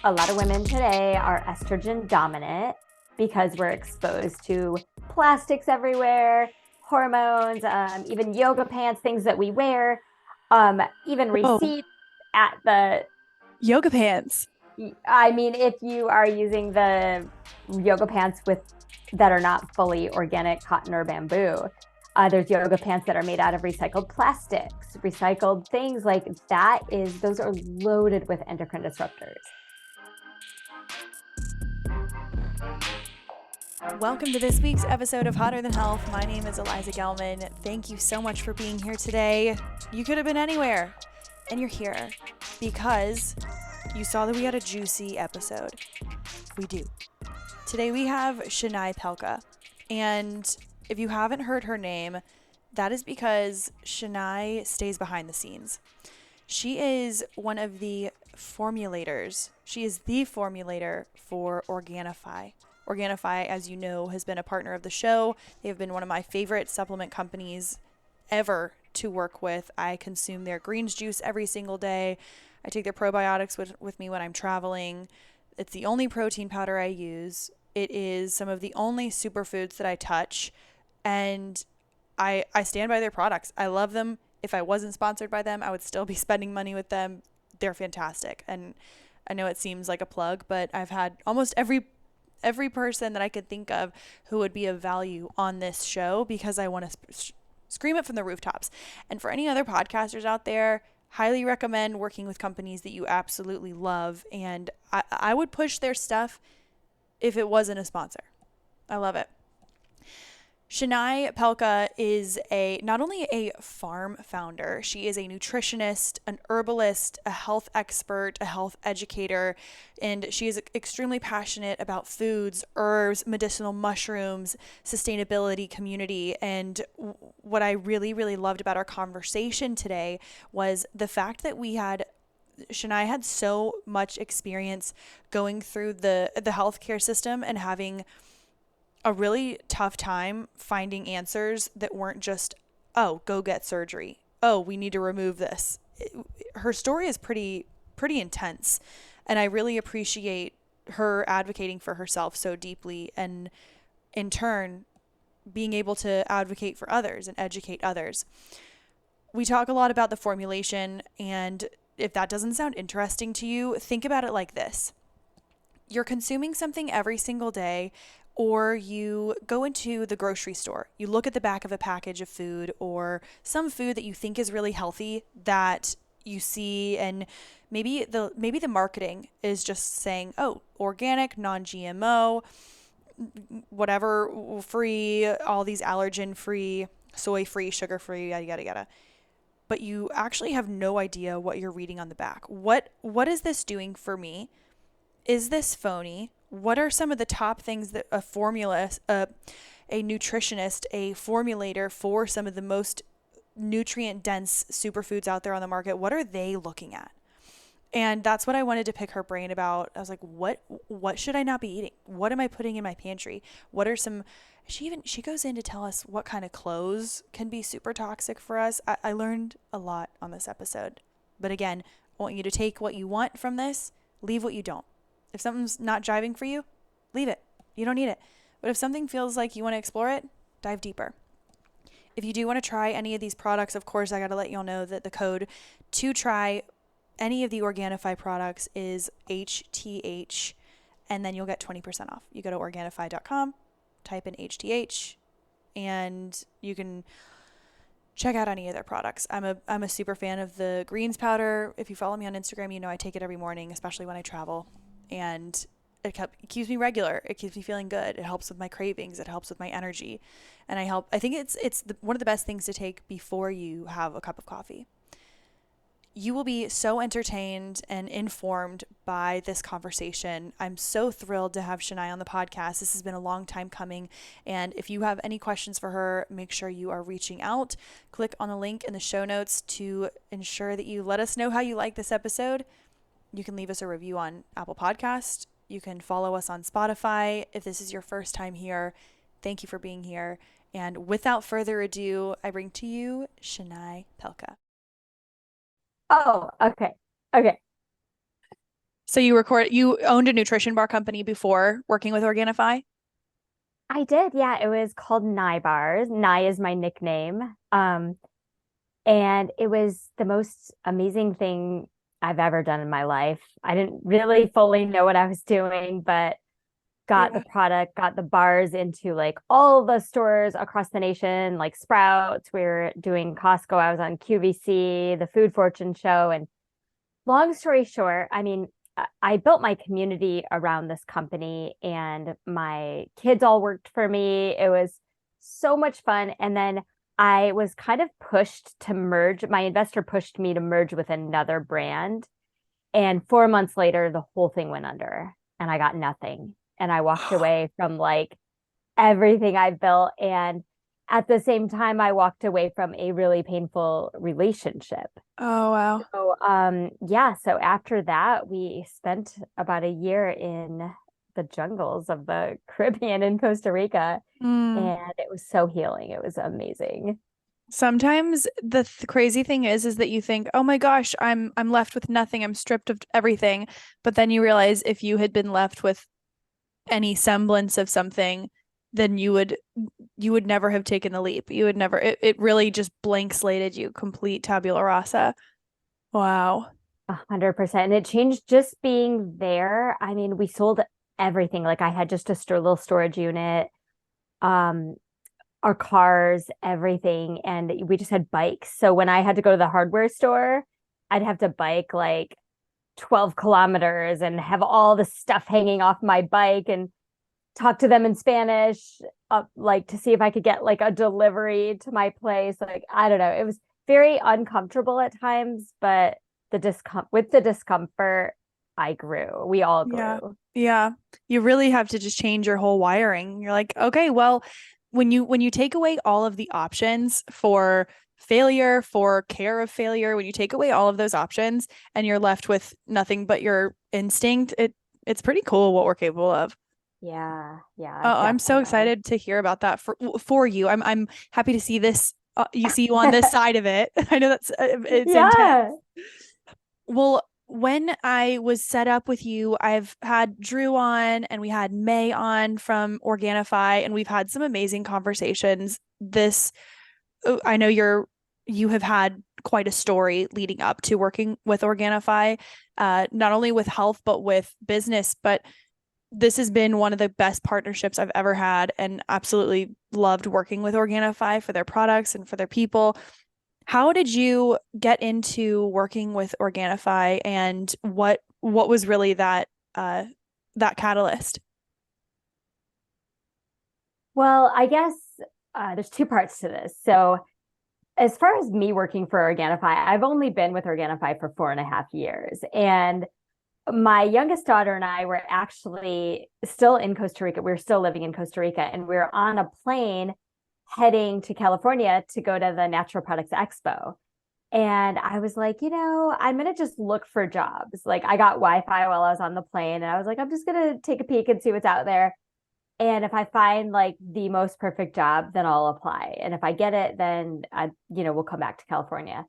a lot of women today are estrogen dominant because we're exposed to plastics everywhere, hormones, even yoga pants, things that we wear, even Whoa, receipts at the. yoga pants. I mean, if you are using the yoga pants with that are not fully organic cotton or bamboo, there's yoga pants that are made out of recycled plastics, recycled things like that. Those are loaded with endocrine disruptors. Welcome to this week's episode of Hotter Than Health. My name is Eliza G Wellness. Thank you so much for being here today. You could have been anywhere, and you're here because you saw that we had a juicy episode. We do. Today we have Shanais Pelka, and if you haven't heard her name, that is because Shanais stays behind the scenes. She is one of the formulators. She is the formulator for Organifi. Organifi, as you know, has been a partner of the show. They have been one of my favorite supplement companies ever to work with. I consume their greens juice every single day. I take their probiotics with me when I'm traveling. It's the only protein powder I use. It is some of the only superfoods that I touch. And I stand by their products. I love them. If I wasn't sponsored by them, I would still be spending money with them. They're fantastic. And I know it seems like a plug, but I've had almost every person that I could think of who would be of value on this show because I want to scream it from the rooftops. And for any other podcasters out there, highly recommend working with companies that you absolutely love. And I would push their stuff if it wasn't a sponsor. I love it. Shanais Pelka is not only a farm founder, she is a nutritionist, an herbalist, a health expert, a health educator, and she is extremely passionate about foods, herbs, medicinal mushrooms, sustainability, community. And what I really, really loved about our conversation today was the fact that Shanais had so much experience going through the healthcare system and having a really tough time finding answers that weren't just, oh, go get surgery. Oh, we need to remove this. Her story is pretty intense, and I really appreciate her advocating for herself so deeply, and in turn being able to advocate for others and educate others. We talk a lot about the formulation, and if that doesn't sound interesting to you, think about it like this. You're consuming something every single day, or you go into the grocery store, you look at the back of a package of food or some food that you think is really healthy that you see, and maybe the marketing is just saying, oh, organic, non-GMO, whatever, free, all these allergen free, soy free, sugar free, yada yada yada. But you actually have no idea what you're reading on the back. What is this doing for me? Is this phony? What are some of the top things that a nutritionist, a formulator for some of the most nutrient dense superfoods out there on the market, what are they looking at? And that's what I wanted to pick her brain about. I was like, what should I not be eating? What am I putting in my pantry? What are some she goes in to tell us what kind of clothes can be super toxic for us. I learned a lot on this episode. But again, I want you to take what you want from this, leave what you don't. If something's not driving for you, leave it. You don't need it. But if something feels like you want to explore it, dive deeper. If you do want to try any of these products, of course, I got to let y'all know that the code to try any of the Organifi products is HTH, and then you'll get 20% off. You go to Organifi.com, type in HTH, and you can check out any of their products. I'm a super fan of the greens powder. If you follow me on Instagram, you know I take it every morning, especially when I travel. And it keeps me regular. It keeps me feeling good. It helps with my cravings. It helps with my energy. And I think it's one of the best things to take before you have a cup of coffee. You will be so entertained and informed by this conversation. I'm so thrilled to have Shanais on the podcast. This has been a long time coming. And if you have any questions for her, make sure you are reaching out. Click on the link in the show notes to ensure that you let us know how you like this episode. You can leave us a review on Apple Podcast. You can follow us on Spotify. If this is your first time here, thank you for being here. And without further ado, I bring to you Shanais Pelka. Oh, okay. Okay. So you owned a nutrition bar company before working with Organifi? I did, yeah. It was called Nye Bars. Nye is my nickname. And it was the most amazing thing I've ever done in my life. I didn't really fully know what I was doing, but got the Yeah. product, got the bars into like all the stores across the nation, like Sprouts. We were doing Costco. I was on QVC, the Food Fortune show. And long story short, I mean, I built my community around this company and my kids all worked for me. It was so much fun. And then I was kind of pushed to merge. My investor pushed me to merge with another brand. And 4 months later, the whole thing went under and I got nothing. And I walked away from like everything I built. And at the same time, I walked away from a really painful relationship. Oh, wow. So, yeah, so after that, we spent about a year in the jungles of the Caribbean in Costa Rica, Mm. and it was so healing. It was amazing. Sometimes the crazy thing is that you think, "Oh my gosh, I'm left with nothing. I'm stripped of everything." But then you realize if you had been left with any semblance of something, then you would never have taken the leap. You would never it really just blank slated you, complete tabula rasa. Wow. 100%. And it changed just being there. I mean, we sold everything. Like I had just a little storage unit, um, our cars, everything, and we just had bikes. So when I had to go to the hardware store, I'd have to bike like 12 kilometers and have all the stuff hanging off my bike and talk to them in Spanish, like to see if I could get like a delivery to my place. Like, I don't know. It was very uncomfortable at times, but with the discomfort, I grew. We all Yeah. grew. Yeah. You really have to just change your whole wiring. You're like, okay, well, when you take away all of the options for failure, for care of failure, when you take away all of those options and you're left with nothing but your instinct, it's pretty cool what we're capable of. Yeah, yeah, Oh, I'm so definitely. excited to hear about that for you. I'm happy to see this you see you on this side of it. I know it's intense. Yeah. Well, when I was set up with you, I've had Drew on and we had May on from Organifi, and we've had some amazing conversations. I know you have had quite a story leading up to working with Organifi, not only with health, but with business. But this has been one of the best partnerships I've ever had and absolutely loved working with Organifi for their products and for their people. How did you get into working with Organifi, and what was really that catalyst? Well, I guess there's two parts to this. So, as far as me working for Organifi, I've only been with Organifi for 4.5 years. And my youngest daughter and I were actually still in Costa Rica. We were still living in Costa Rica, and we were on a plane heading to California to go to the Natural Products Expo. And I was like, I'm going to just look for jobs. Like, I got Wi Fi while I was on the plane, and I was like, I'm just going to take a peek and see what's out there. And if I find like the most perfect job, then I'll apply. And if I get it, then we'll come back to California.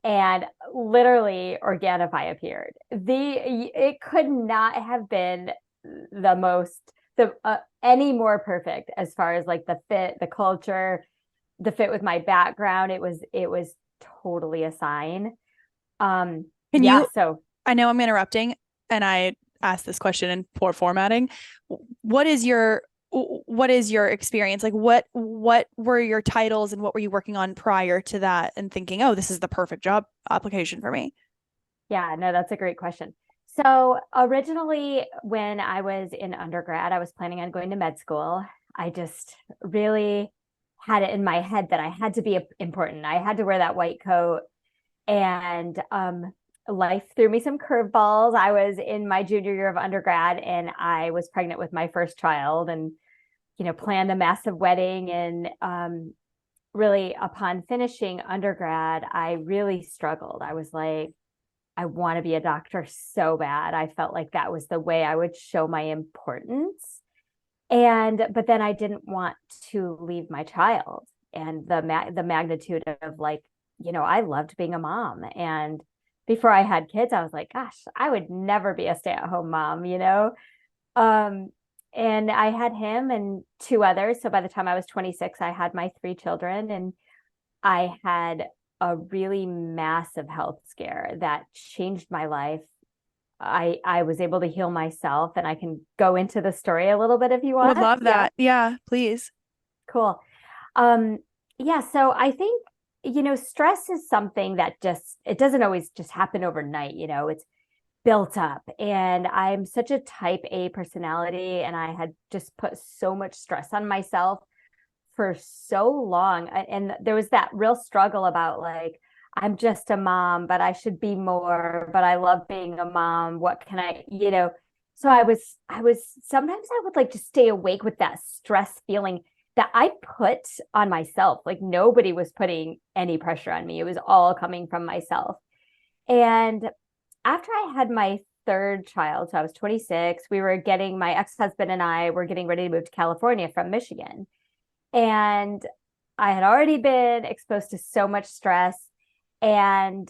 And literally Organifi appeared. It could not have been the most the any more perfect as far as like the fit, the culture, the fit with my background. It was totally a sign. Can Yeah, you, so I know I'm interrupting and I asked this question in poor formatting. What is your what is your experience? Like what were your titles and what were you working on prior to that and thinking, "Oh, this is the perfect job application for me." yeah, no, that's a great question. So originally, when I was in undergrad, I was planning on going to med school. I just really had it in my head that I had to be important. I had to wear that white coat. And life threw me some curveballs. I was in my junior year of undergrad and I was pregnant with my first child and, planned a massive wedding. And really, upon finishing undergrad, I really struggled. I was like, I want to be a doctor so bad. I felt like that was the way I would show my importance. But then I didn't want to leave my child and the magnitude of like, I loved being a mom and before I had kids, I was like, gosh, I would never be a stay-at-home mom, you know? Um, and I had him and two others. So by the time I was 26, I had my three children, and I had a really massive health scare that changed my life. I was able to heal myself, and I can go into the story a little bit if you Would want. love Yeah, that. Yeah, please. cool. Um, yeah, so I think, stress is something that it doesn't always just happen overnight, it's built up. And I'm such a type A personality, and I had just put so much stress on myself for so long. And there was that real struggle about like, I'm just a mom, but I should be more, but I love being a mom. What can so I was sometimes I would like to stay awake with that stress feeling that I put on myself. Like nobody was putting any pressure on me. It was all coming from myself. And after I had my third child, so I was 26, my ex-husband and I were getting ready to move to California from Michigan. And I had already been exposed to so much stress. And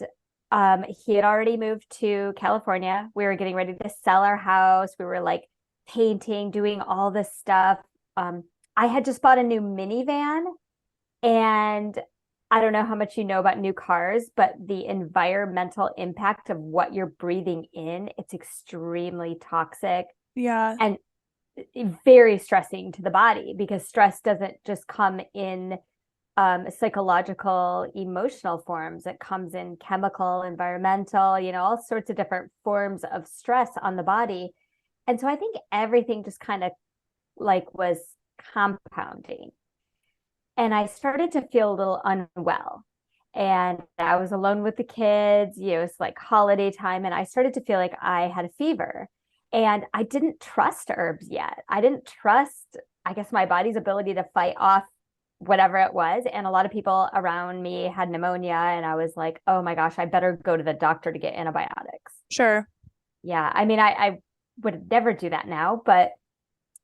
he had already moved to California. We were getting ready to sell our house. We were like painting, doing all this stuff. I had just bought a new minivan, and I don't know how much you know about new cars, but the environmental impact of what you're breathing in, it's extremely toxic Yeah. and very stressing to the body, because stress doesn't just come in psychological, emotional forms. It comes in chemical, environmental, all sorts of different forms of stress on the body. And so I think everything just kind of like was compounding. And I started to feel a little unwell. And I was alone with the kids, it's like holiday time. And I started to feel like I had a fever. And I didn't trust herbs yet. I didn't trust, I guess, my body's ability to fight off whatever it was. And a lot of people around me had pneumonia. And I was like, oh my gosh, I better go to the doctor to get antibiotics. Sure. Yeah. I mean, I would never do that now, but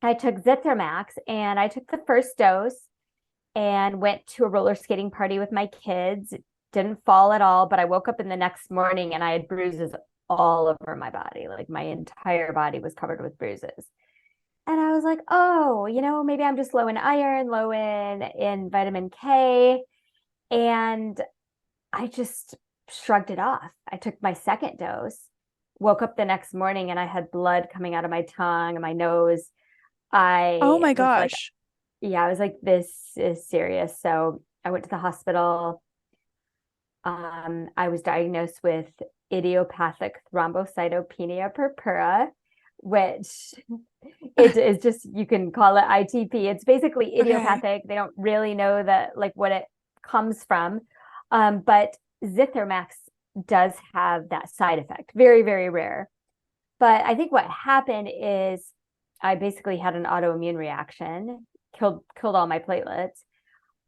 I took Zithromax, and I took the first dose and went to a roller skating party with my kids. Didn't fall at all, but I woke up in the next morning and I had bruises all over my body. Like my entire body was covered with bruises. And I was like, oh, maybe I'm just low in iron, low in vitamin K. And I just shrugged it off. I took my second dose, woke up the next morning, and I had blood coming out of my tongue and my nose. Oh I my was like, gosh. yeah, I was like, this is serious. So I went to the hospital. I was diagnosed with idiopathic thrombocytopenia purpura, which it is just, you can call it ITP. It's basically idiopathic. Okay. They don't really know that, like, what it comes from. But Zithromax does have that side effect. Very, very rare. But I think what happened is I basically had an autoimmune reaction, killed all my platelets.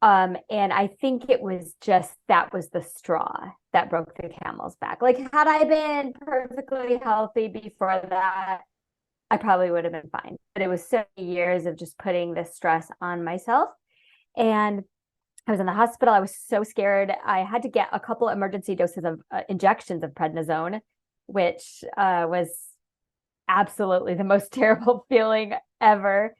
And I think it was just, that was the straw that broke the camel's back. Like, had I been perfectly healthy before that, I probably would have been fine. But it was so many years of just putting this stress on myself. And I was in the hospital. I was so scared. I had to get a couple emergency doses of injections of prednisone, which was absolutely the most terrible feeling ever.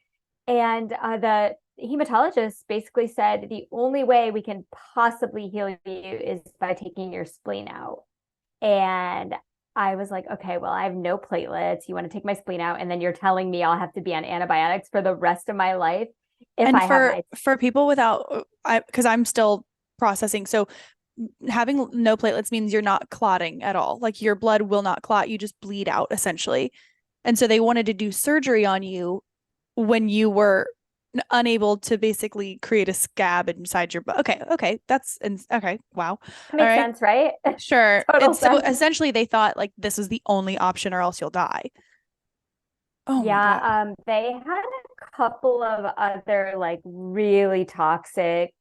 And the hematologist basically said the only way we can possibly heal you is by taking your spleen out. And I was like, okay, well, I have no platelets. You want to take my spleen out, and then you're telling me I'll have to be on antibiotics for the rest of my life if And I have my for people without, because I'm still processing. So having no platelets means you're not clotting at all. Like your blood will not clot. You just bleed out essentially. And so they wanted to do surgery on you when you were unable to basically create a scab inside your butt. Okay. Okay. Wow. That makes sense, right? Sure. Total And so sense. essentially they thought like this is the only option or else you'll die. Oh my God. Yeah, they had a couple of other like really toxic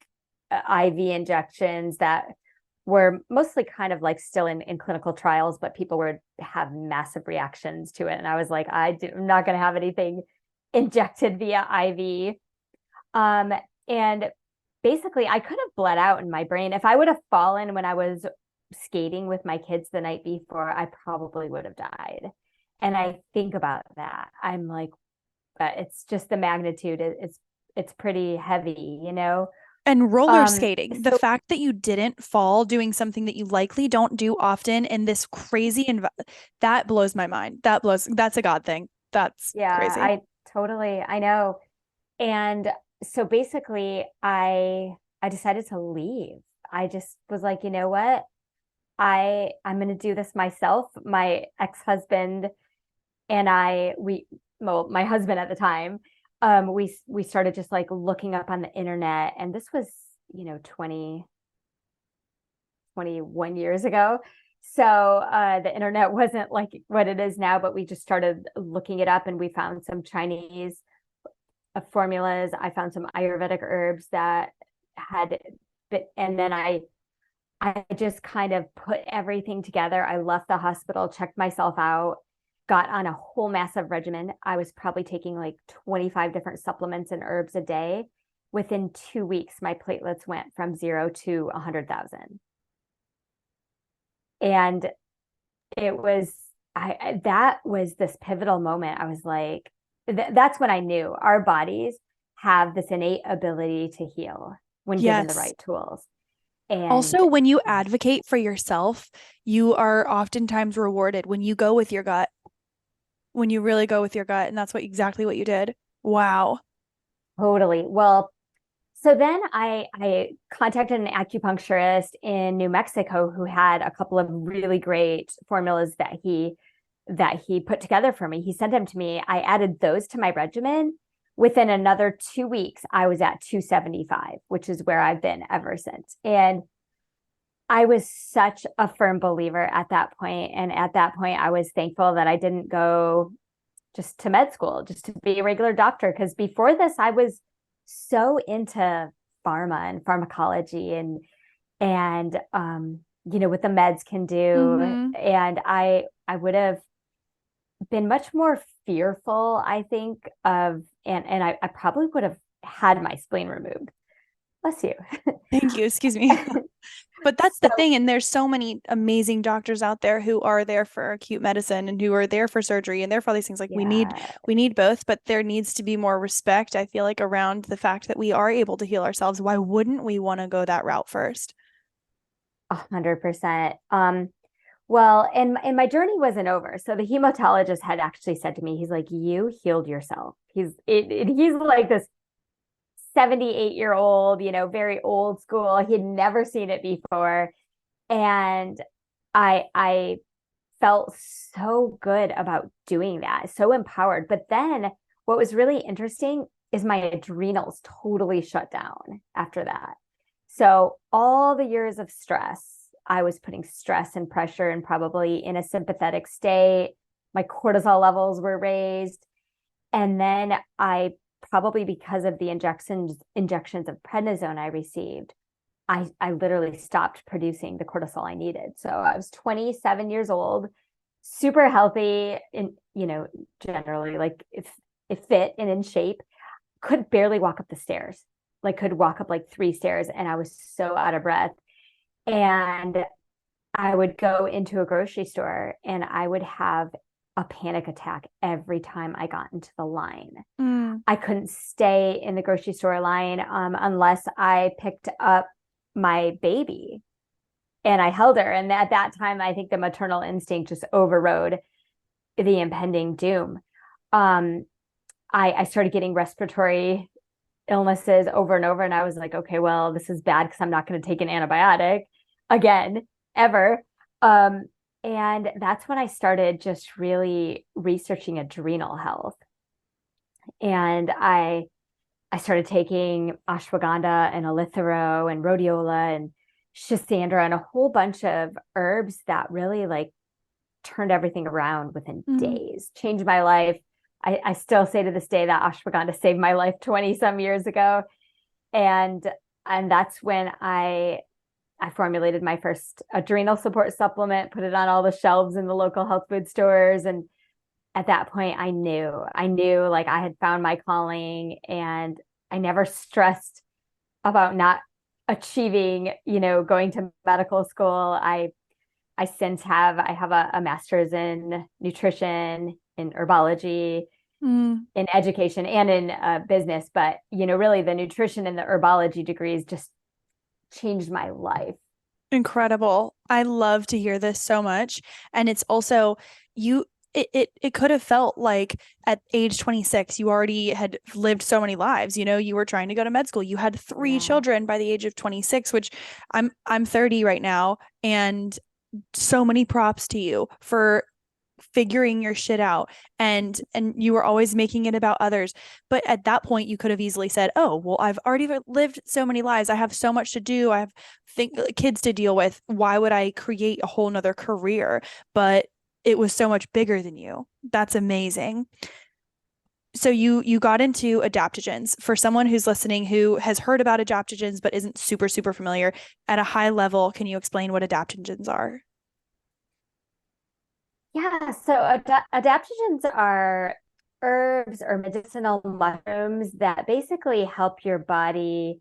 IV injections that were mostly kind of like still in clinical trials, but people would have massive reactions to it. And I was like, I'm not going to have anything injected via IV. And basically, I could have bled out in my brain. If I would have fallen when I was skating with my kids the night before, I probably would have died. And I think about that. I'm like, it's just the magnitude. It's pretty heavy, you know? And roller skating, the So fact that you didn't fall doing something that you likely don't do often in this crazy that blows my mind. That's a God thing. That's yeah, crazy. I know. And so basically I decided to leave. I just was like, you know what? I'm going to do this myself. My ex-husband and my husband at the time, we started just like looking up on the internet, and this was, 21 years ago. So the internet wasn't like what it is now, but we just started looking it up, and we found some Chinese formulas. I found some Ayurvedic herbs that had been, and then I just kind of put everything together. I left the hospital, checked myself out, got on a whole massive regimen. I was probably taking like 25 different supplements and herbs a day. Within 2 weeks, my platelets went from 0 to 100,000. And it was, that was this pivotal moment. I was like, that's when I knew our bodies have this innate ability to heal when given the Yes. right tools. And Also, when you advocate for yourself, you are oftentimes rewarded when you go with your gut, when you really go with your gut. And that's exactly what you did. Wow. totally. Well, so then I contacted an acupuncturist in New Mexico who had a couple of really great formulas that he put together for me. He sent them to me. I added those to my regimen. Within another 2 weeks, I was at 275, which is where I've been ever since. And I was such a firm believer at that point. And at that point, I was thankful that I didn't go just to med school, just to be a regular doctor. Because before this, I was so into pharma and pharmacology and what the meds can do. Mm-hmm. And I would have been much more fearful, I think, and I probably would have had my spleen removed. Bless you. Thank you. Excuse me. But that's the So, thing. And there's so many amazing doctors out there who are there for acute medicine and who are there for surgery and there for all these things. Like yeah, we need both, but there needs to be more respect, I feel like, around the fact that we are able to heal ourselves. Why wouldn't we want to go that route first? 100%. Well, and my journey wasn't over. So the hematologist had actually said to me, he's like, you healed yourself. He's like this 78-year-old, very old school. He had never seen it before. And I felt so good about doing that, so empowered. But then what was really interesting is my adrenals totally shut down after that. So all the years of stress, I was putting stress and pressure and probably in a sympathetic state. My cortisol levels were raised. And then I probably because of the injections of prednisone I received, I literally stopped producing the cortisol I needed. So I was 27 years old, super healthy, and generally like if fit and in shape, could barely walk up the stairs, like could walk up like 3 stairs, and I was so out of breath. And I would go into a grocery store and I would have a panic attack every time I got into the line. I couldn't stay in the grocery store line unless I picked up my baby and I held her. And at that time, I think the maternal instinct just overrode the impending doom. I started getting respiratory illnesses over and over. And I was like, okay, well, this is bad because I'm not going to take an antibiotic again, ever. And that's when I started just really researching adrenal health. And I started taking ashwagandha and eleuthero and rhodiola and schisandra and a whole bunch of herbs that really like turned everything around within days, changed my life. I still say to this day that ashwagandha saved my life 20 some years ago. And that's when I formulated my first adrenal support supplement, put it on all the shelves in the local health food stores. And at that point, I knew like I had found my calling, and I never stressed about not achieving, going to medical school. I I have a master's in nutrition, in herbology, in education, and in business. But, really the nutrition and the herbology degrees just changed my life. Incredible. I love to hear this so much. And it's also it could have felt like at age 26, you already had lived so many lives. You were trying to go to med school. You had three children by the age of 26, which I'm 30 right now. And so many props to you for figuring your shit out, and you were always making it about others. But at that point you could have easily said, oh well, I've already lived so many lives, I have so much to do, I have kids to deal with, why would I create a whole nother career? But it was so much bigger than you. That's amazing. So you got into adaptogens. For someone who's listening who has heard about adaptogens but isn't super familiar, at a high level, can you explain what adaptogens are? Yeah, so adaptogens are herbs or medicinal mushrooms that basically help your body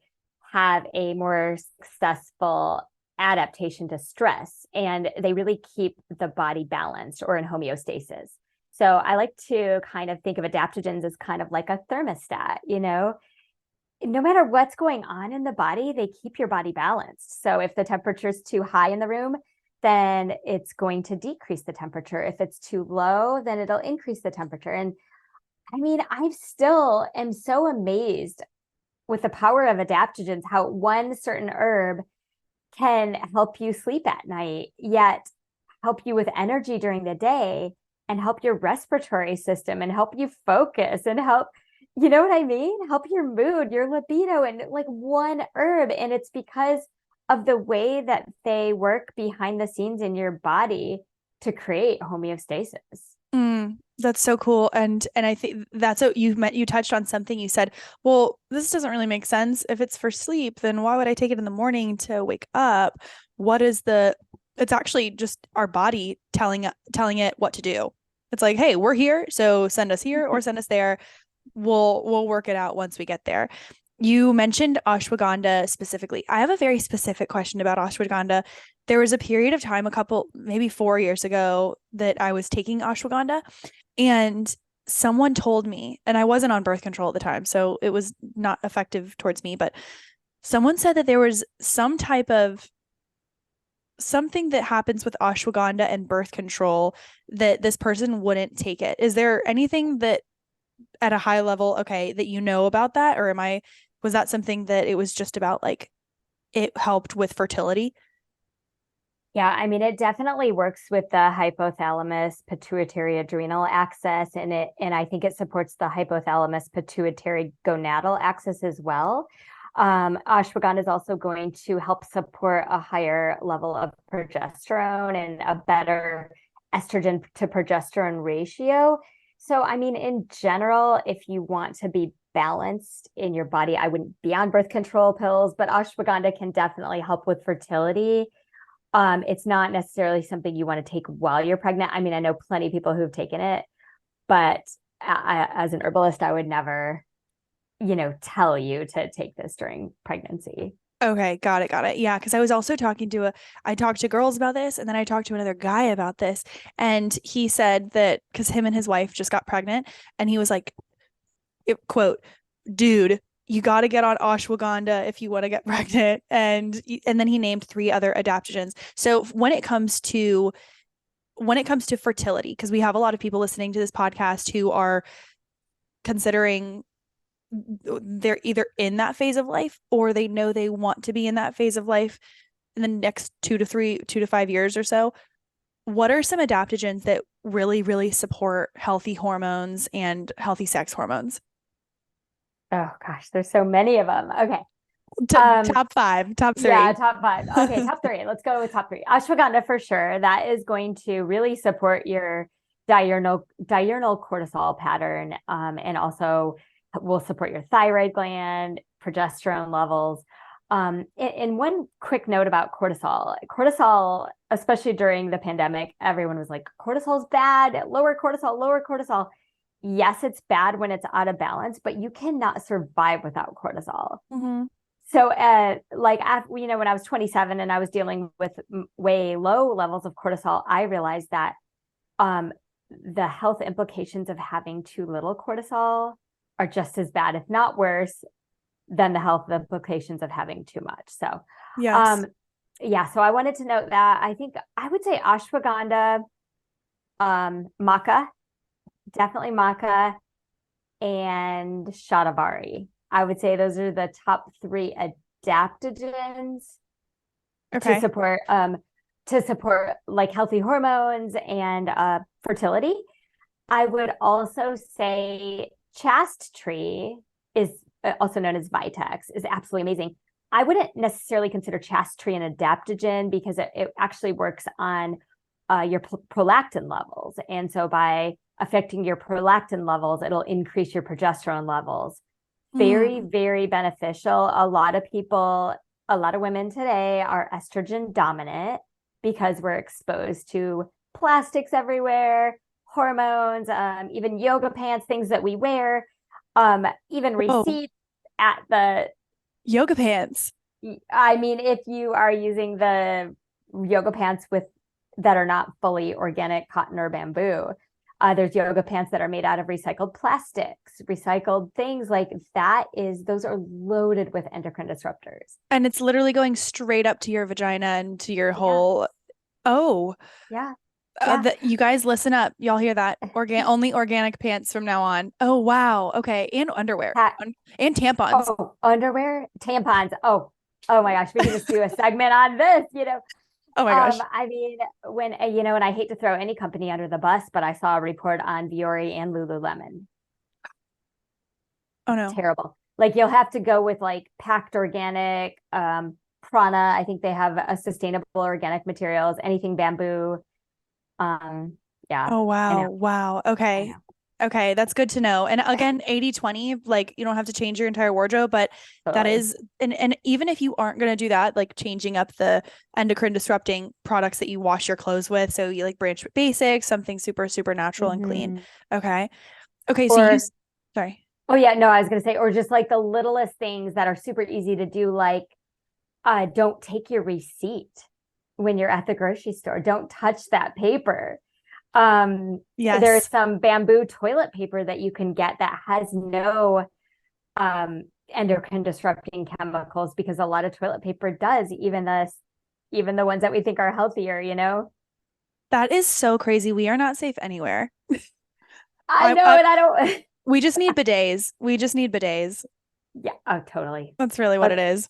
have a more successful adaptation to stress. And they really keep the body balanced or in homeostasis. So I like to kind of think of adaptogens as kind of like a thermostat, no matter what's going on in the body, they keep your body balanced. So if the temperature is too high in the room, then it's going to decrease the temperature. If it's too low, then it'll increase the temperature. And I mean, I still am so amazed with the power of adaptogens, how one certain herb can help you sleep at night, yet help you with energy during the day and help your respiratory system and help you focus and help, you know what I mean? Help your mood, your libido, and like one herb. And it's because of the way that they work behind the scenes in your body to create homeostasis. That's so cool. And I think that's what you touched on something. You said, well, this doesn't really make sense. If it's for sleep, then why would I take it in the morning to wake up? It's actually just our body telling it what to do. It's like, hey, we're here, so send us here or send us there. We'll work it out once we get there. You mentioned ashwagandha specifically. I have a very specific question about ashwagandha. There was a period of time, maybe 4 years ago, that I was taking ashwagandha, and someone told me, and I wasn't on birth control at the time, so it was not effective towards me, but someone said that there was something that happens with ashwagandha and birth control that this person wouldn't take it. Is there anything that at a high level, okay, that you know about that? Or was that something that it was just about like it helped with fertility? Yeah, I mean, it definitely works with the hypothalamus pituitary adrenal axis, and I think it supports the hypothalamus pituitary gonadal axis as well. Ashwagandha is also going to help support a higher level of progesterone and a better estrogen to progesterone ratio. So, I mean, in general, if you want to be balanced in your body, I wouldn't be on birth control pills, but ashwagandha can definitely help with fertility. It's not necessarily something you want to take while you're pregnant. I mean, I know plenty of people who've taken it, but as an herbalist, I would never, tell you to take this during pregnancy. Okay, got it. Yeah, because I was also I talked to girls about this, and then I talked to another guy about this, and he said that because him and his wife just got pregnant, and he was like, quote, dude, you got to get on ashwagandha if you want to get pregnant. And then he named 3 other adaptogens. So when it comes to fertility, because we have a lot of people listening to this podcast who are considering they're either in that phase of life or they know they want to be in that phase of life in the next 2 to 5 years or so. What are some adaptogens that really, really support healthy hormones and healthy sex hormones? Oh gosh, there's so many of them. Okay. Top 5, top 3. Yeah, top 5. Okay, top 3. Let's go with top 3. Ashwagandha for sure. That is going to really support your diurnal cortisol pattern, and also will support your thyroid gland, progesterone levels. And one quick note about cortisol, especially during the pandemic, everyone was like, cortisol's bad, lower cortisol. Yes, it's bad when it's out of balance, but you cannot survive without cortisol. Mm-hmm. So, like, when I was 27 and I was dealing with way low levels of cortisol, I realized that the health implications of having too little cortisol are just as bad, if not worse, than the health implications of having too much. So, Yes. yeah. So I wanted to note that I think I would say ashwagandha, maca, definitely maca, and shatavari. I would say those are the top three adaptogens to Okay. support like healthy hormones and fertility. I would also say chast tree is also known as Vitex is absolutely amazing. I wouldn't necessarily consider chast tree an adaptogen because it actually works on your prolactin levels. And so by affecting your prolactin levels, it'll increase your progesterone levels. Very, very beneficial. A lot of women today are estrogen dominant because we're exposed to plastics everywhere, hormones, even yoga pants, things that we wear, even Whoa. receipts at the Yoga pants. I mean, if you are using the yoga pants that are not fully organic cotton or bamboo, there's yoga pants that are made out of recycled plastics, recycled things like that. Those are loaded with endocrine disruptors. And it's literally going straight up to your vagina and to your whole. Oh, Yeah. Yeah. you guys listen up. Y'all hear that? Only organic pants from now on. Oh, wow. Okay. And underwear and tampons. Oh, underwear, tampons. Oh my gosh. We can just do a segment on this, Oh my gosh. I mean, when, and I hate to throw any company under the bus, but I saw a report on Viore and Lululemon. Oh no. Terrible. Like you'll have to go with like packed organic, Prana. I think they have a sustainable organic materials, anything bamboo. Yeah. Oh wow. Wow. Okay. Okay, that's good to know. And again, 80/20, like you don't have to change your entire wardrobe, but that Totally. is and even if you aren't going to do that, like changing up the endocrine disrupting products that you wash your clothes with, so you like branch basics, something super super natural and clean. Okay. Okay, so sorry. Oh yeah, no, I was gonna say, or just like the littlest things that are super easy to do, like don't take your receipt when you're at the grocery store. Don't touch that paper. Yes. There's some bamboo toilet paper that you can get that has no endocrine disrupting chemicals, because a lot of toilet paper does, even the ones that we think are healthier. That is so crazy. We are not safe anywhere. I know, and I don't. We just need bidets. We just need bidets. Yeah. Oh, totally. That's really what it is.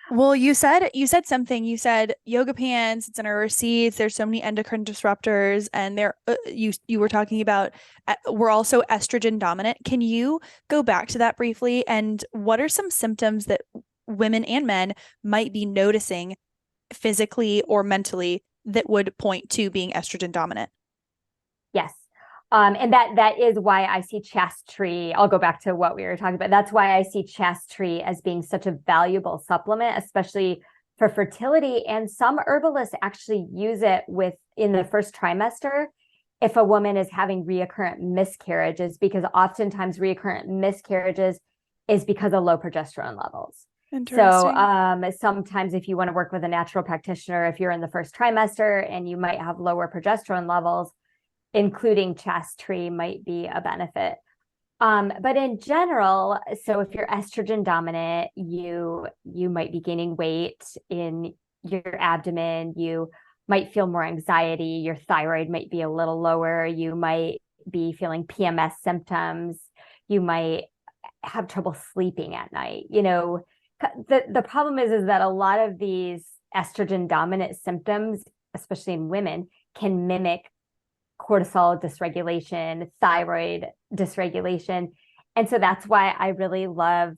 Well, you said something. You said yoga pants. It's in our receipts. There's so many endocrine disruptors, and you were talking about we're also estrogen dominant. Can you go back to that briefly? And what are some symptoms that women and men might be noticing physically or mentally that would point to being estrogen dominant? Yes. And that is why I see chast tree. I'll go back to what we were talking about. That's why I see chast tree as being such a valuable supplement, especially for fertility. And some herbalists actually use it in the first trimester if a woman is having recurrent miscarriages, because oftentimes recurrent miscarriages is because of low progesterone levels. So sometimes if you want to work with a natural practitioner, if you're in the first trimester and you might have lower progesterone levels, including chast tree might be a benefit. But in general, so if you're estrogen dominant, you might be gaining weight in your abdomen. You might feel more anxiety. Your thyroid might be a little lower. You might be feeling PMS symptoms. You might have trouble sleeping at night. The problem is that a lot of these estrogen dominant symptoms, especially in women, can mimic cortisol dysregulation, thyroid dysregulation. And so that's why I really love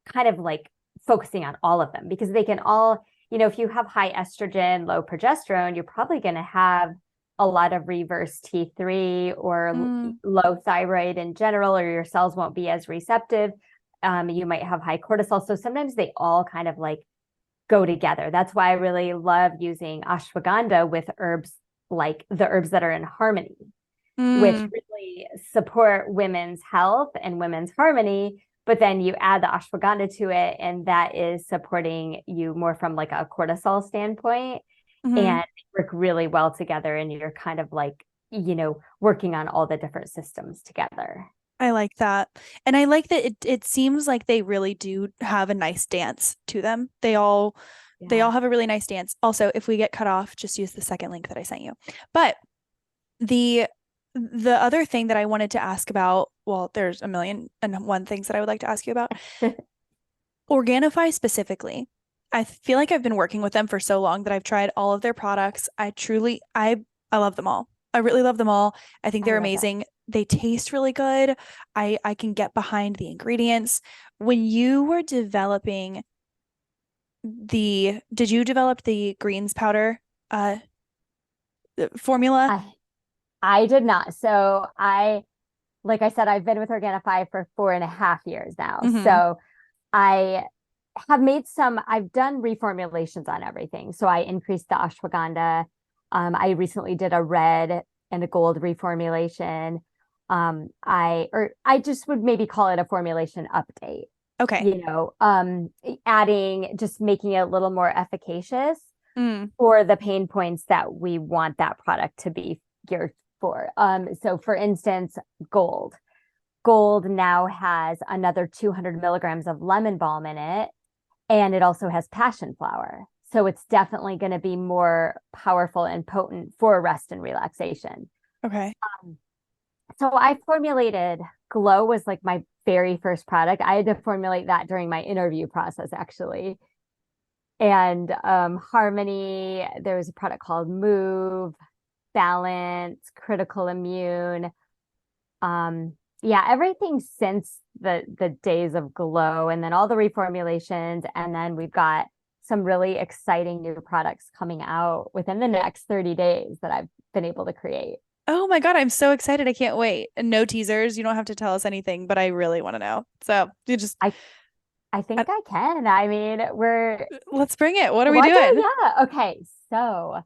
kind of like focusing on all of them, because they can all, if you have high estrogen, low progesterone, you're probably going to have a lot of reverse T3 or low thyroid in general, or your cells won't be as receptive. You might have high cortisol. So sometimes they all kind of like go together. That's why I really love using ashwagandha with herbs, like the herbs that are in harmony, which really support women's health and women's harmony, but then you add the ashwagandha to it, and that is supporting you more from like a cortisol standpoint, Mm-hmm. and work really well together. And you're kind of like, working on all the different systems together. I like that. And I like that it seems like they really do have a nice dance to them. They all Yeah. have a really nice dance. Also, if we get cut off, just use the second link that I sent you. But the the other thing that I wanted to ask about, well, there's a million and one things that I would like to ask you about. Organifi specifically. I feel like I've been working with them for so long that I've tried all of their products. I love them all. I really love them all. I think I they're love that. amazing. They taste really good. I can get behind the ingredients. When you were developing did you develop the greens powder uh formula? I did not. So like I said, I've been with Organifi for 4.5 years now. Mm-hmm. So I I've done reformulations on everything. So I increased the ashwagandha. I recently did a red and a gold reformulation. I just would maybe call it a formulation update, Okay. adding, just making it a little more efficacious Mm. for the pain points that we want that product to be geared for. So for instance, gold. Gold now has another 200 milligrams of lemon balm in it, and it also has passion flower. So it's definitely going to be more powerful and potent for rest and relaxation. Okay. Um, so I formulated Glow was like my very first product. I had to formulate that during my interview process, actually. And Harmony, there was a product called Move, Balance, Critical Immune. Yeah, everything since the days of Glow, and then all the reformulations, and then we've got some really exciting new products coming out within the next 30 days that I've been able to create. Oh my God, I'm so excited. I can't wait. And no teasers. You don't have to tell us anything, but I really want to know. So you just, I I uh, think I can. I mean, let's bring it. What are we what? doing? Yeah. Okay. So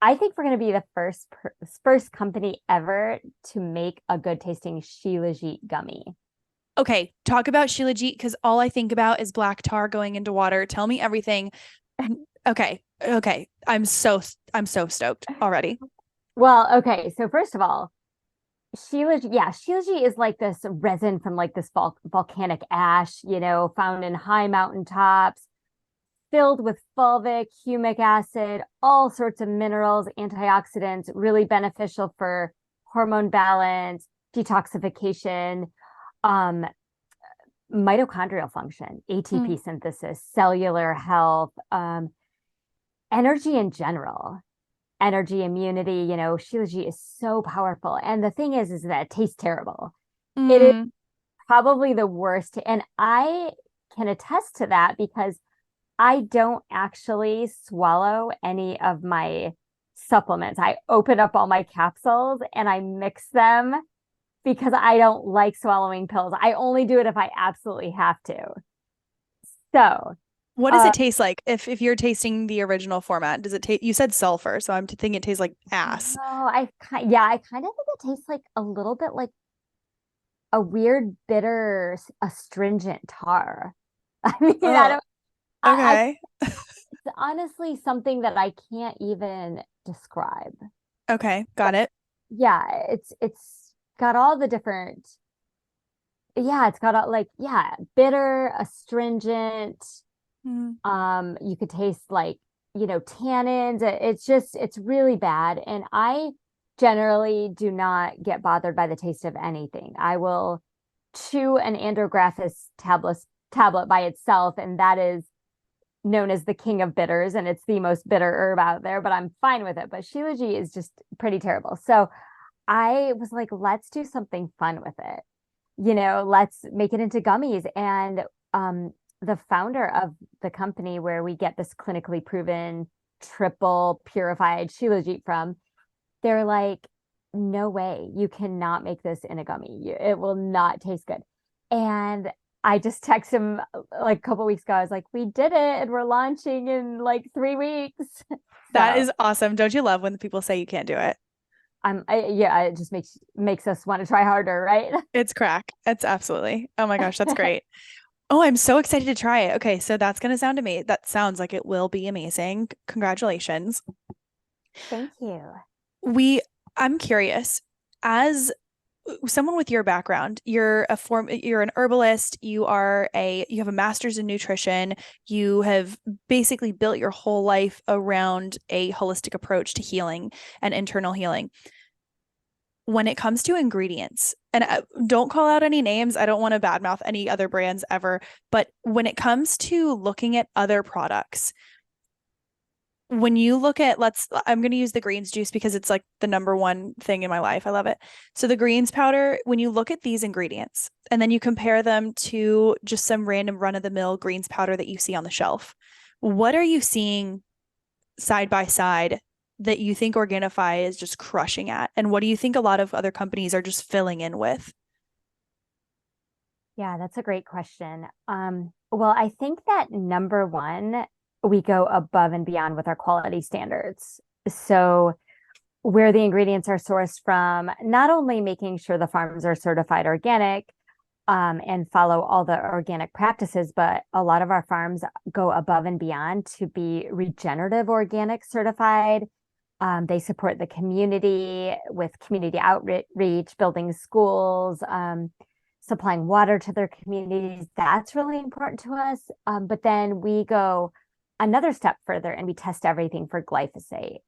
I think we're going to be the first company ever to make a good tasting Shilajit gummy. Okay, talk about Shilajit because all I think about is black tar going into water. Tell me everything. Okay, okay. I'm so stoked already. Well, okay. So first of all, Shilajit is like this resin from like this volcanic ash, found in high mountaintops, filled with fulvic, humic acid, all sorts of minerals, antioxidants, really beneficial for hormone balance, detoxification, um, mitochondrial function, Mm, ATP synthesis, cellular health, energy in general, energy, immunity. Shilajit is so powerful. And the thing is that it tastes terrible. It is mm. probably the worst. And I can attest to that because I don't actually swallow any of my supplements. I open up all my capsules and I mix them because I don't like swallowing pills. I only do it if I absolutely have to. So, What does uh, it taste like? If you're tasting the original format, does it taste? You said sulfur, so I'm thinking it tastes like ass. no, I kind of think it tastes like a little bit like a weird, bitter, astringent tar. I mean, I Oh, don't, okay. it's honestly something that I can't even describe. Okay, got it. Yeah, it's got all the different, yeah, it's got all, like, yeah, bitter, astringent. Mm, You could taste like, tannins. It's really bad. And I generally do not get bothered by the taste of anything. I will chew an andrographis tablet by itself, and that is known as the king of bitters, and it's the most bitter herb out there, but I'm fine with it. But Shilajit is just pretty terrible. So I was like, let's do something fun with it. Let's make it into gummies. And the founder of the company where we get this clinically proven triple purified Shilajit from, they're like, no way, you cannot make this in a gummy. It will not taste good. And I just texted him like a couple weeks ago. I was like, we did it and we're launching in like 3 weeks. that So is awesome. Don't you love when people say you can't do it? Yeah, it just makes us want to try harder, right? It's crack. It's absolutely. Oh my gosh, that's great. Oh, I'm so excited to try it. Okay, so that's gonna sound amazing. That sounds like it will be amazing. Congratulations. Thank you. We, I'm curious, as someone with your background, you're an herbalist, you have a master's in nutrition, you have basically built your whole life around a holistic approach to healing and internal healing. When it comes to ingredients, and don't call out any names, I don't want to badmouth any other brands ever, but when it comes to looking at other products, when you look at, I'm going to use the greens juice because it's like the number one thing in my life. I love it. So the greens powder, when you look at these ingredients and then you compare them to just some random run-of-the-mill greens powder that you see on the shelf, what are you seeing side by side that you think Organifi is just crushing at? And what do you think a lot of other companies are just filling in with? Yeah, that's a great question. Well, I think that number one, we go above and beyond with our quality standards. So where the ingredients are sourced from, not only making sure the farms are certified organic, and follow all the organic practices, but a lot of our farms go above and beyond to be regenerative organic certified. They support the community with community outreach, building schools, supplying water to their communities. That's really important to us. But then we go another step further and we test everything for glyphosate,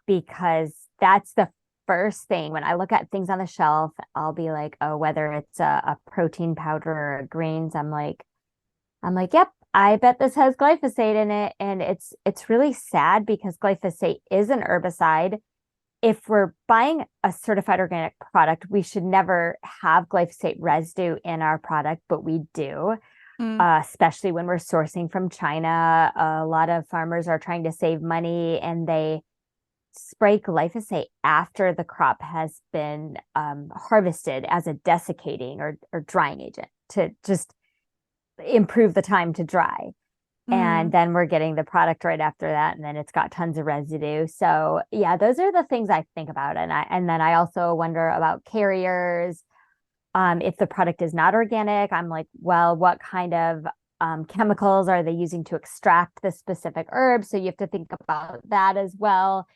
because that's the first thing. When I look at things on the shelf, I'll be like, oh, whether it's a protein powder or a grains, I'm like, yep, I bet this has glyphosate in it. And it's really sad because glyphosate is an herbicide. If we're buying a certified organic product, we should never have glyphosate residue in our product, but we do. Especially when we're sourcing from China. A lot of farmers are trying to save money and they spray glyphosate after the crop has been harvested as a desiccating or drying agent to just improve the time to dry. And then we're getting the product right after that, and then it's got tons of residue. So yeah, those are the things I think about. And then I also wonder about carriers. If the product is not organic, I'm like, well, what kind of chemicals are they using to extract the specific herb? So you have to think about that as well.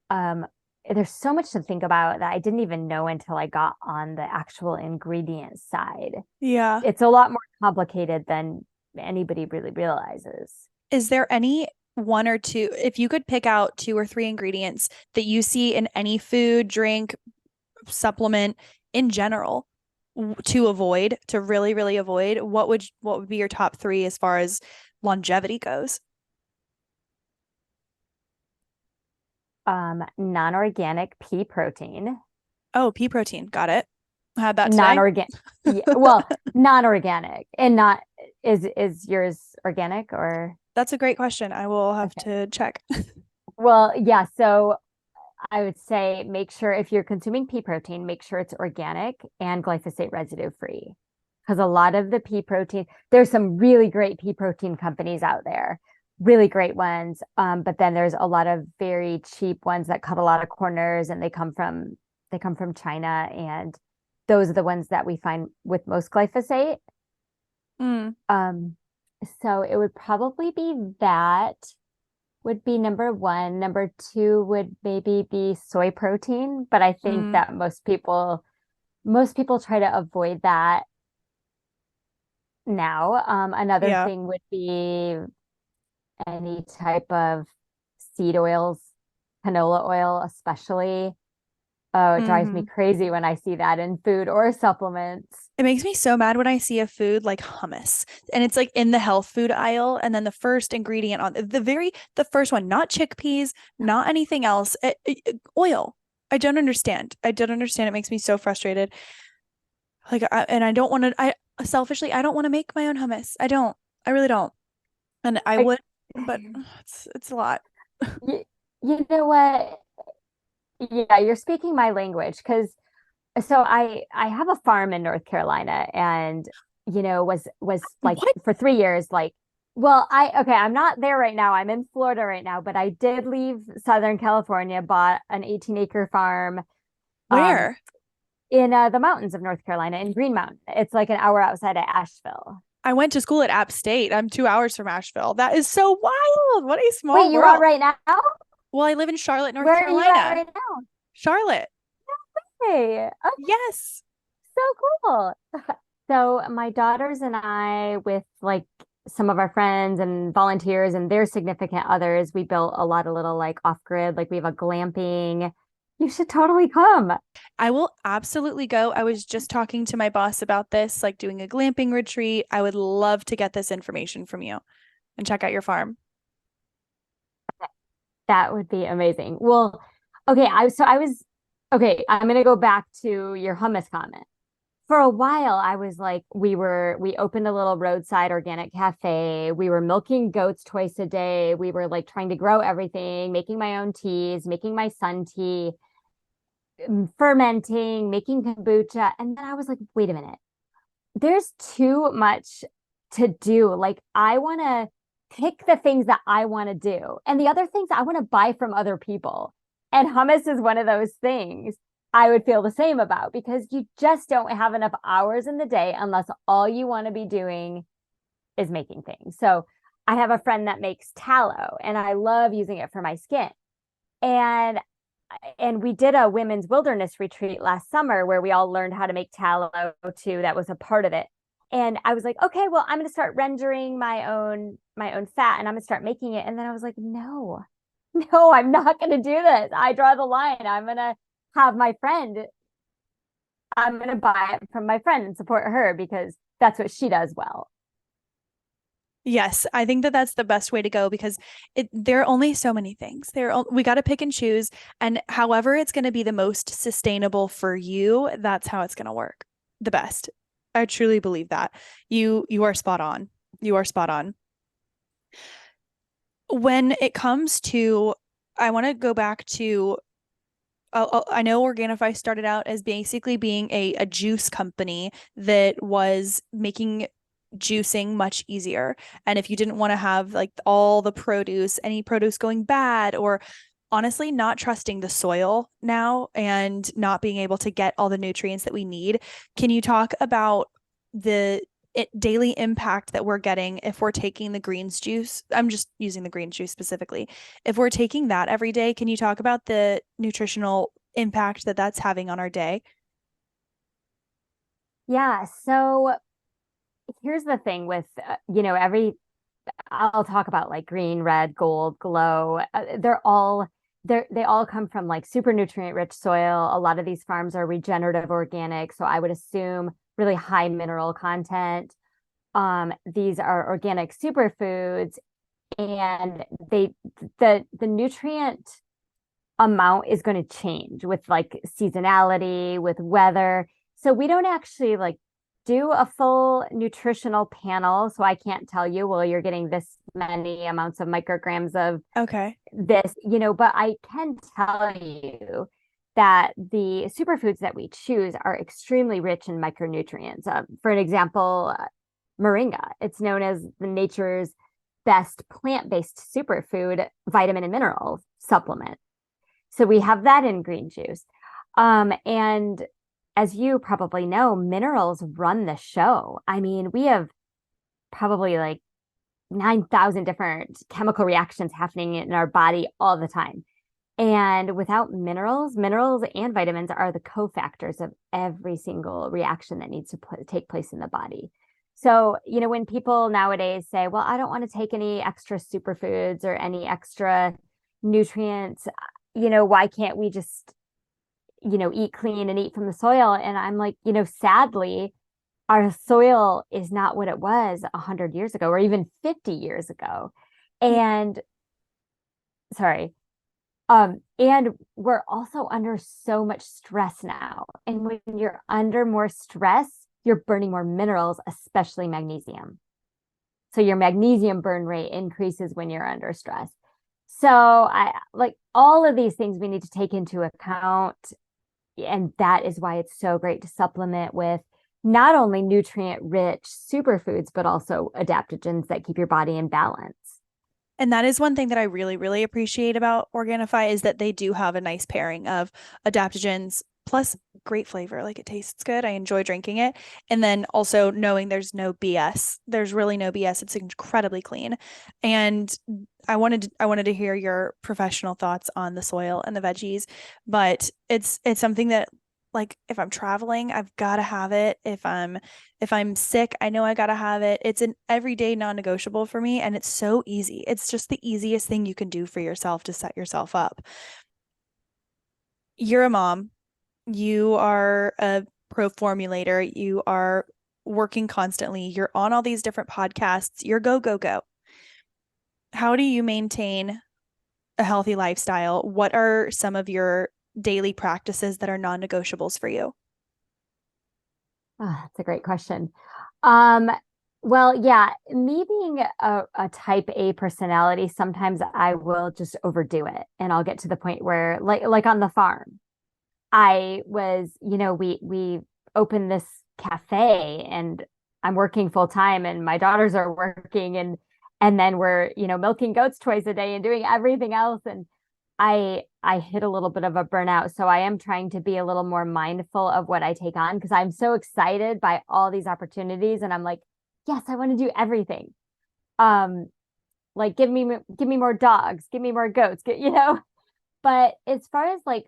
There's so much to think about that I didn't even know until I got on the actual ingredient side. Yeah. It's a lot more complicated than anybody really realizes. Is there any one or two, if you could pick out two or three ingredients that you see in any food, drink, supplement in general to really, really avoid, what would be your top three as far as longevity goes? Non-organic pea protein. Oh, pea protein. Got it. I had that today. Non-organic. Yeah, well, non-organic and not is yours organic or? That's a great question. I will have to check. Well, yeah. So I would say make sure if you're consuming pea protein, make sure it's organic and glyphosate residue free. Because a lot of the pea protein, there's some really great pea protein companies out there, really great ones. But then there's a lot of very cheap ones that cut a lot of corners, and they come from China, and those are the ones that we find with most glyphosate. So it would probably be that would be number one. Number two would maybe be soy protein, but I think that most people try to avoid that now. Another Yeah. thing would be any type of seed oils, canola oil, especially. Oh, it drives me crazy when I see that in food or supplements. It makes me so mad when I see a food like hummus and it's like in the health food aisle. And then the first ingredient on the first one, not chickpeas, not anything else, oil. I don't understand. It makes me so frustrated. Like, and I don't want to, selfishly, I don't want to make my own hummus. I really don't. And I would, but it's a lot. You know what? Yeah, you're speaking my language, because so I have a farm in North Carolina, and was like What? for 3 years, like Well, I'm not there right now. I'm in Florida right now, but I did leave Southern California, bought an 18-acre farm um, Where? in the mountains of North Carolina in Green Mountain. It's like an hour outside of Asheville. I went to school at App State. I'm 2 hours from Asheville. That is so wild. What a small Wait, you are world. right now? Well, I live in Charlotte, North Where are you at Carolina. right now? Charlotte. Hey, okay, Yes. so cool. So my daughters and I, with like some of our friends and volunteers and their significant others, we built a lot of little like off-grid, like we have a glamping. You should totally come. I will absolutely go. I was just talking to my boss about this, like doing a glamping retreat. I would love to get this information from you and check out your farm. That would be amazing. Well, okay, okay, I'm gonna go back to your hummus comment. For a while, I was like, we opened a little roadside organic cafe. We were milking goats twice a day. We were like trying to grow everything, making my own teas, making my son tea, fermenting, making kombucha. And then I was like, wait a minute, there's too much to do. Like, I want to pick the things that I want to do, and the other things I want to buy from other people. And hummus is one of those things I would feel the same about because you just don't have enough hours in the day unless all you want to be doing is making things. So I have a friend that makes tallow and I love using it for my skin. And we did a women's wilderness retreat last summer where we all learned how to make tallow too. That was a part of it. And I was like, okay, well, I'm going to start rendering my own fat and I'm going to start making it. And then I was like, no, no, I'm not going to do this. I draw the line. Have my friend, I'm going to buy it from my friend and support her because that's what she does well. Yes, I think that that's the best way to go because there are only so many things. We got to pick and choose, and however it's going to be the most sustainable for you, that's how it's going to work the best. I truly believe that. You are spot on. You are spot on. When it comes to, I want to go back to I know Organifi started out as basically being a juice company that was making juicing much easier. And if you didn't want to have like all the produce, any produce going bad, or honestly not trusting the soil now and not being able to get all the nutrients that we need, can you talk about the daily impact that we're getting if we're taking the greens juice? I'm just using the green juice specifically. If we're taking that every day, can you talk about the nutritional impact that that's having on our day? Yeah. So here's the thing with, I'll talk about like green, red, gold, glow. They all come from like super nutrient rich soil. A lot of these farms are regenerative organic. So I would assume really high mineral content. These are organic superfoods and the nutrient amount is going to change with like seasonality, with weather. So we don't actually like do a full nutritional panel. So I can't tell you, well, you're getting this many amounts of micrograms of this, but I can tell you that the superfoods that we choose are extremely rich in micronutrients. For an example, moringa, it's known as the nature's best plant-based superfood vitamin and mineral supplement. So we have that in green juice. And as you probably know, minerals run the show. I mean, we have probably like 9,000 different chemical reactions happening in our body all the time. And without minerals and vitamins are the cofactors of every single reaction that needs to take place in the body. So, when people nowadays say, well, I don't want to take any extra superfoods or any extra nutrients, why can't we just, eat clean and eat from the soil? And I'm like, sadly, our soil is not what it was 100 years ago or even 50 years ago. And and we're also under so much stress now. And when you're under more stress, you're burning more minerals, especially magnesium. So your magnesium burn rate increases when you're under stress. So I like all of these things we need to take into account. And that is why it's so great to supplement with not only nutrient rich superfoods, but also adaptogens that keep your body in balance. And that is one thing that I really, really appreciate about Organifi is that they do have a nice pairing of adaptogens plus great flavor. Like it tastes good. I enjoy drinking it. And then also knowing there's no BS. There's really no BS. It's incredibly clean. And I wanted to hear your professional thoughts on the soil and the veggies, but it's something that like if I'm traveling, I've got to have it. If I'm sick, I know I got to have it. It's an everyday non-negotiable for me and it's so easy. It's just the easiest thing you can do for yourself to set yourself up. You're a mom. You are a pro formulator. You are working constantly. You're on all these different podcasts. You're go, go, go. How do you maintain a healthy lifestyle? What are some of your daily practices that are non-negotiables for you? Oh, that's a great question. Um, well, yeah, me being a type A personality, sometimes I will just overdo it and I'll get to the point where like on the farm, I was, we opened this cafe and I'm working full time and my daughters are working and then we're, milking goats twice a day and doing everything else. And I hit a little bit of a burnout. So I am trying to be a little more mindful of what I take on because I'm so excited by all these opportunities. And I'm like, yes, I want to do everything. Um, like give me more dogs, give me more goats, But as far as like,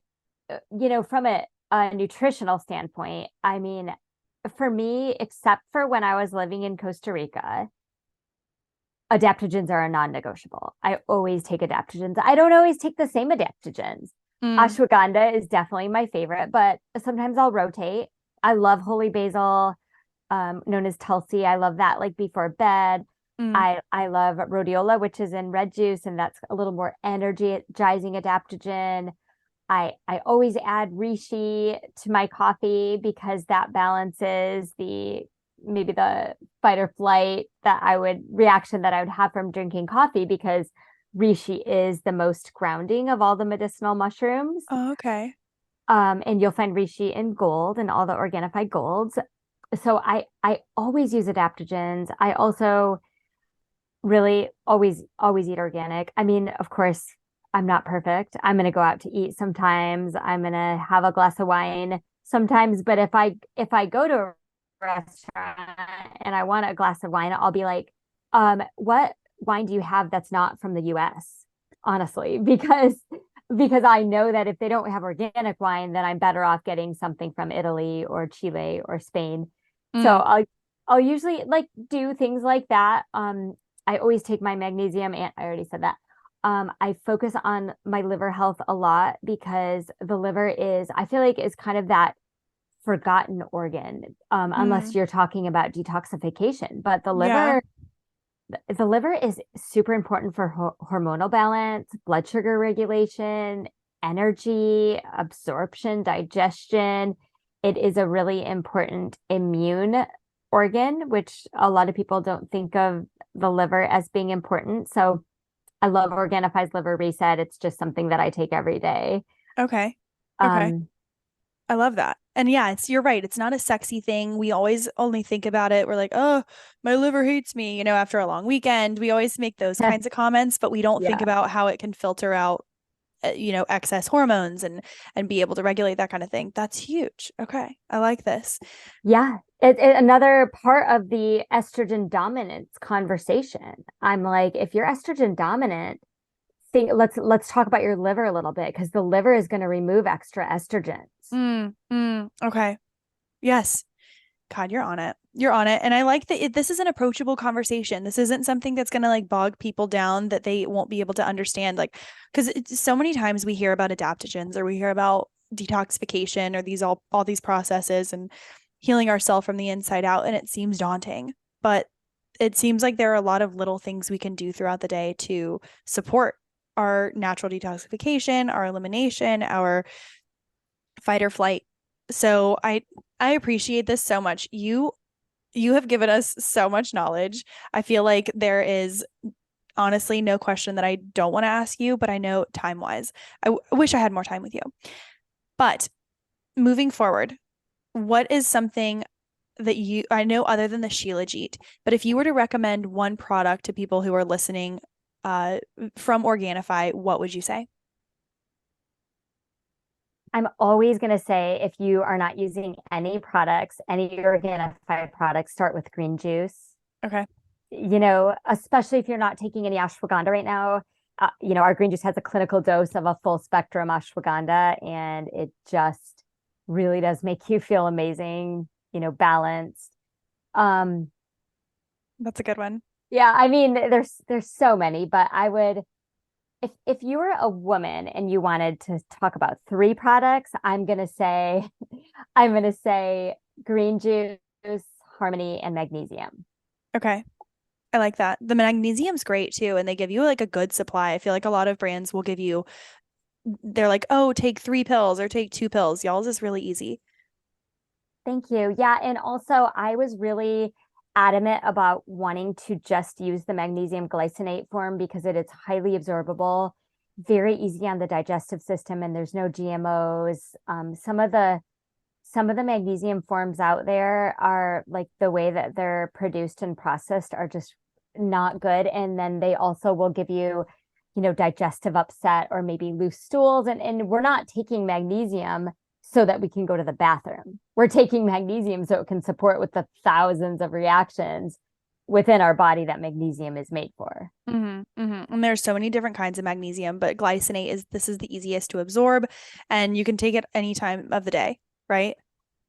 from a nutritional standpoint, I mean, for me, except for when I was living in Costa Rica, adaptogens are a non-negotiable. I always take adaptogens. I don't always take the same adaptogens. Mm, Ashwaganda is definitely my favorite, but sometimes I'll rotate. I love holy basil, known as Tulsi. I love that like before bed. mm. I love rhodiola, which is in red juice, and that's a little more energizing adaptogen. I always add reishi to my coffee because that balances the maybe the fight or flight reaction that I would have from drinking coffee because reishi is the most grounding of all the medicinal mushrooms. Oh, okay. And you'll find reishi in gold and all the Organifi golds. So I always use adaptogens. I also really always eat organic. I mean, of course, I'm not perfect. I'm going to go out to eat sometimes. I'm going to have a glass of wine sometimes, but if I go to a restaurant and I want a glass of wine, I'll be like, what wine do you have that's not from the US? Honestly, because I know that if they don't have organic wine, then I'm better off getting something from Italy or Chile or Spain. So Mm, I'll usually like do things like that. I always take my magnesium and I already said that. I focus on my liver health a lot because the liver I feel like is kind of that forgotten organ, unless mm. you're talking about detoxification. But Yeah. the liver is super important for hormonal balance, blood sugar regulation, energy, absorption, digestion. It is a really important immune organ, which a lot of people don't think of the liver as being important. So I love Organifi's liver reset. It's just something that I take every day. Okay. Okay. Um, I love that. And yeah, you're right. It's not a sexy thing. We always only think about it. We're like, oh, my liver hates me, after a long weekend. We always make those kinds of comments, but we don't think yeah. about how it can filter out, excess hormones and be able to regulate that kind of thing. That's huge. Okay. I like this. Yeah. Another part of the estrogen dominance conversation. I'm like, if you're estrogen dominant, let's talk about your liver a little bit because the liver is going to remove extra estrogens. Okay. Yes. God, you're on it. You're on it. And I like that this is an approachable conversation. This isn't something that's going to like bog people down that they won't be able to understand. Like, because so many times we hear about adaptogens or we hear about detoxification or all these processes and healing ourselves from the inside out. And it seems daunting, but it seems like there are a lot of little things we can do throughout the day to support our natural detoxification, our elimination, our fight or flight. So I appreciate this so much. You have given us so much knowledge. I feel like there is honestly no question that I don't want to ask you, but I know time-wise, I wish I had more time with you. But moving forward, what is something that I know other than the Shilajit, but if you were to recommend one product to people who are listening from Organifi, what would you say? I'm always going to say if you are not using any products, any Organifi products, start with green juice. Okay. Especially if you're not taking any ashwagandha right now. Our green juice has a clinical dose of a full spectrum ashwagandha, and it just really does make you feel amazing, balanced. That's a good one. Yeah, I mean, there's so many, but I would, if you were a woman and you wanted to talk about 3 products, I'm gonna say green juice, Harmony, and magnesium. Okay. I like that. The magnesium's great too, and they give you like a good supply. I feel like a lot of brands will give you, they're like, oh, take 3 pills or take 2 pills. Y'all's is really easy. Thank you. Yeah, and also I was really adamant about wanting to just use the magnesium glycinate form because it is highly absorbable, very easy on the digestive system, and there's no GMOs. Some of the magnesium forms out there are like the way that they're produced and processed are just not good. And then they also will give you, digestive upset or maybe loose stools. And we're not taking magnesium so that we can go to the bathroom. We're taking magnesium so it can support with the thousands of reactions within our body that magnesium is made for. Mm-hmm, mm-hmm. And there's so many different kinds of magnesium, but glycinate this is the easiest to absorb, and you can take it any time of the day, right?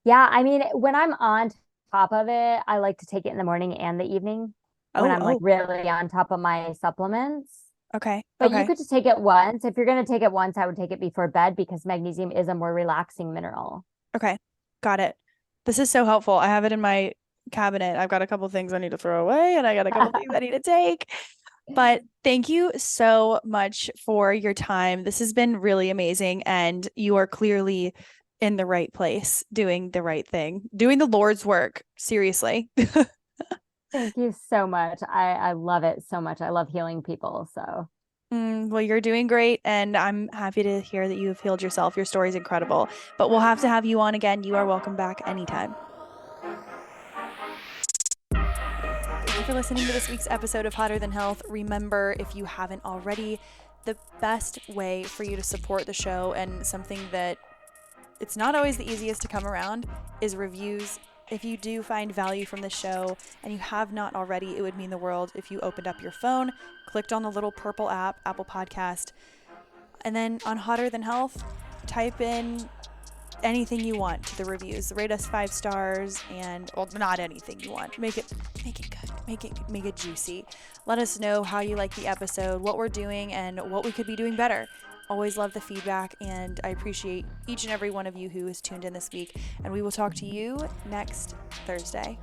Yeah, I mean, when I'm on top of it, I like to take it in the morning and the evening when I'm like really on top of my supplements. Okay. But you could just take it once. If you're going to take it once, I would take it before bed because magnesium is a more relaxing mineral. Okay. Got it. This is so helpful. I have it in my cabinet. I've got a couple things I need to throw away, and I got a couple things I need to take. But thank you so much for your time. This has been really amazing, and you are clearly in the right place, doing the right thing, doing the Lord's work. Seriously. Thank you so much. I love it so much. I love healing people. So, well, you're doing great, and I'm happy to hear that you have healed yourself. Your story is incredible, but we'll have to have you on again. You are welcome back anytime. Thank you for listening to this week's episode of Hotter Than Health. Remember, if you haven't already, the best way for you to support the show, and something that it's not always the easiest to come around, is reviews. If you do find value from the show and you have not already, it would mean the world if you opened up your phone, clicked on the little purple app, Apple Podcast, and then on Hotter Than Health, type in anything you want to the reviews. Rate us 5 stars, and well, not anything you want. Make it good. Make it juicy. Let us know how you like the episode, what we're doing, and what we could be doing better. Always love the feedback, and I appreciate each and every one of you who has tuned in this week, and we will talk to you next Thursday.